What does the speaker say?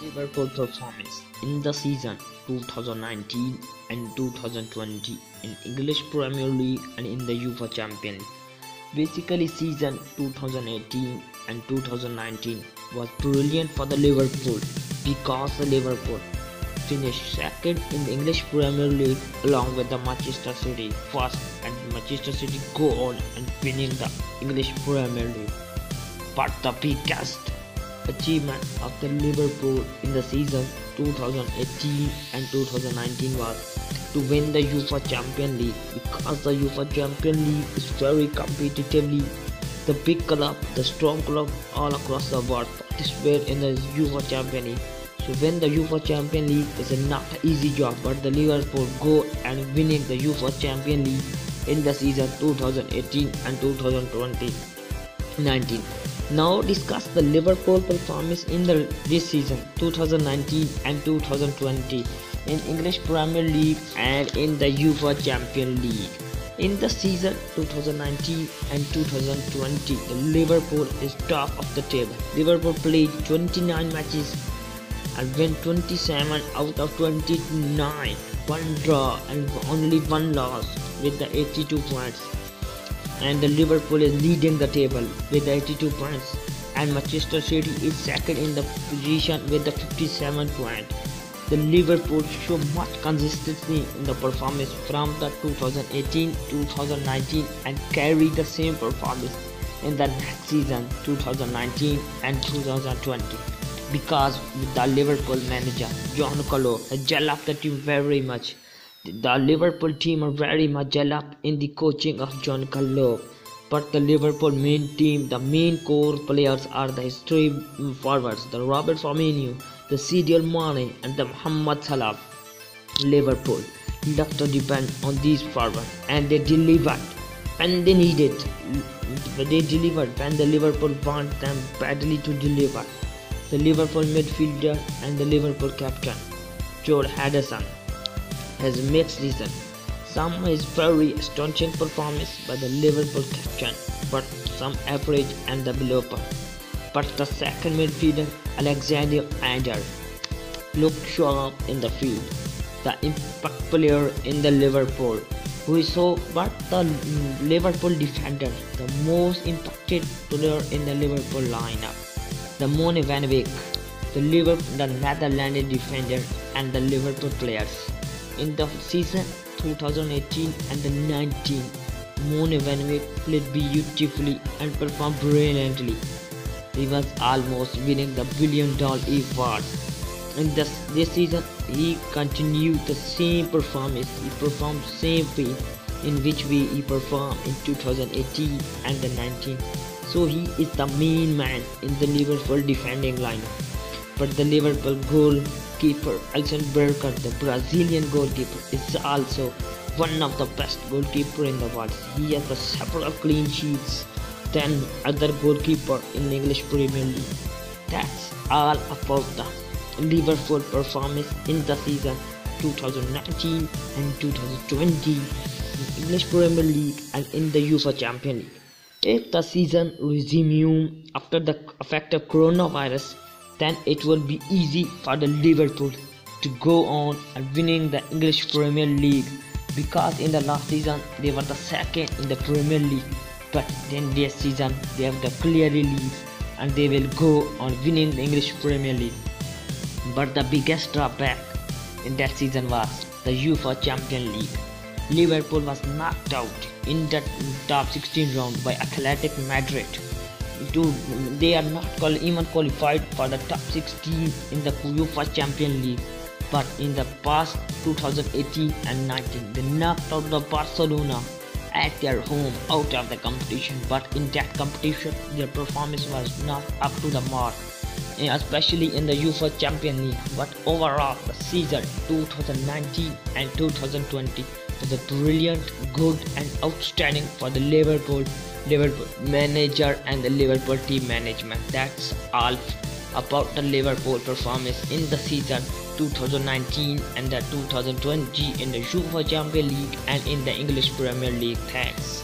Liverpool performance in the season 2019 and 2020 in English Premier League and in the UEFA Champions League. Basically, season 2018 and 2019 was brilliant for the Liverpool because the Liverpool finished second in the English Premier League along with the Manchester City first, and Manchester City go on and winning the English Premier League. But the biggest achievement of the Liverpool in the season 2018 and 2019 was to win the UEFA Champions League, because the UEFA Champions League is very competitively. The big club, the strong club all across the world participate in the UEFA Champions League. So win the UEFA Champions League is not an easy job, but the Liverpool go and winning the UEFA Champions League in the season 2018 and 2019. Now discuss the Liverpool performance in this season 2019 and 2020 in English Premier League and in the UEFA Champions League. In the season 2019 and 2020, the Liverpool is top of the table. Liverpool played 29 matches and won 27 out of 29, one draw and only one loss with the 82 points. And the Liverpool is leading the table with 82 points, and Manchester City is second in the position with the 57 points. The Liverpool show much consistency in the performance from the 2018-2019 and carry the same performance in the next season 2019 and 2020, because the Liverpool manager John Colo has gelled up the team very much. The Liverpool team are very much gelled up in the coaching of John Colo. But the Liverpool main team, the main core players are the three forwards, the Robert Firmino, the Sadio Mane and the Mohamed Salah. Liverpool love to depend on these forwards, and they delivered when they needed. They delivered when the Liverpool want them badly to deliver. The Liverpool midfielder and the Liverpool captain Joe Henderson has mixed season. Some is very astonishing performance by the Liverpool captain, but some average and the below par. But the second midfielder Alexander Arnold looked sharp in the field, the impact player in the Liverpool, who is so. But the Liverpool defender, the most impacted player in the Liverpool lineup, the Mone van Beek, the Netherlands defender, and the Liverpool players in the season 2018 and the 19. Mone van Beek played beautifully and performed brilliantly. He was almost winning the $1 billion award. In this season, he continued the same performance. He performed the same way in which way he performed in 2018 and the 19. So he is the main man in the Liverpool defending lineup. But the Liverpool goalkeeper Alisson Becker, the Brazilian goalkeeper, is also one of the best goalkeepers in the world. He has several clean sheets than other goalkeeper in the English Premier League. That's all about the Liverpool performance in the season 2019 and 2020 in English Premier League and in the UEFA Champions League. If the season resumes after the effect of coronavirus, then it will be easy for the Liverpool to go on and winning the English Premier League, because in the last season they were the second in the Premier League, but then this season they have the clear lead and they will go on winning the English Premier League. But the biggest drawback in that season was the UEFA Champions League. Liverpool was knocked out in the top 16 round by Athletic Madrid. They are not even qualified for the top 16 in the UEFA Champions League. But in the past 2018 and 19, they knocked out the Barcelona at their home out of the competition. But in that competition, their performance was not up to the mark, especially in the UEFA Champions League. But overall, the season 2019 and 2020 was a brilliant, good and outstanding for the Liverpool manager and the Liverpool team management. That's all about the Liverpool performance in the season 2019 and the 2020 in the UEFA Champions League and in the English Premier League. Thanks.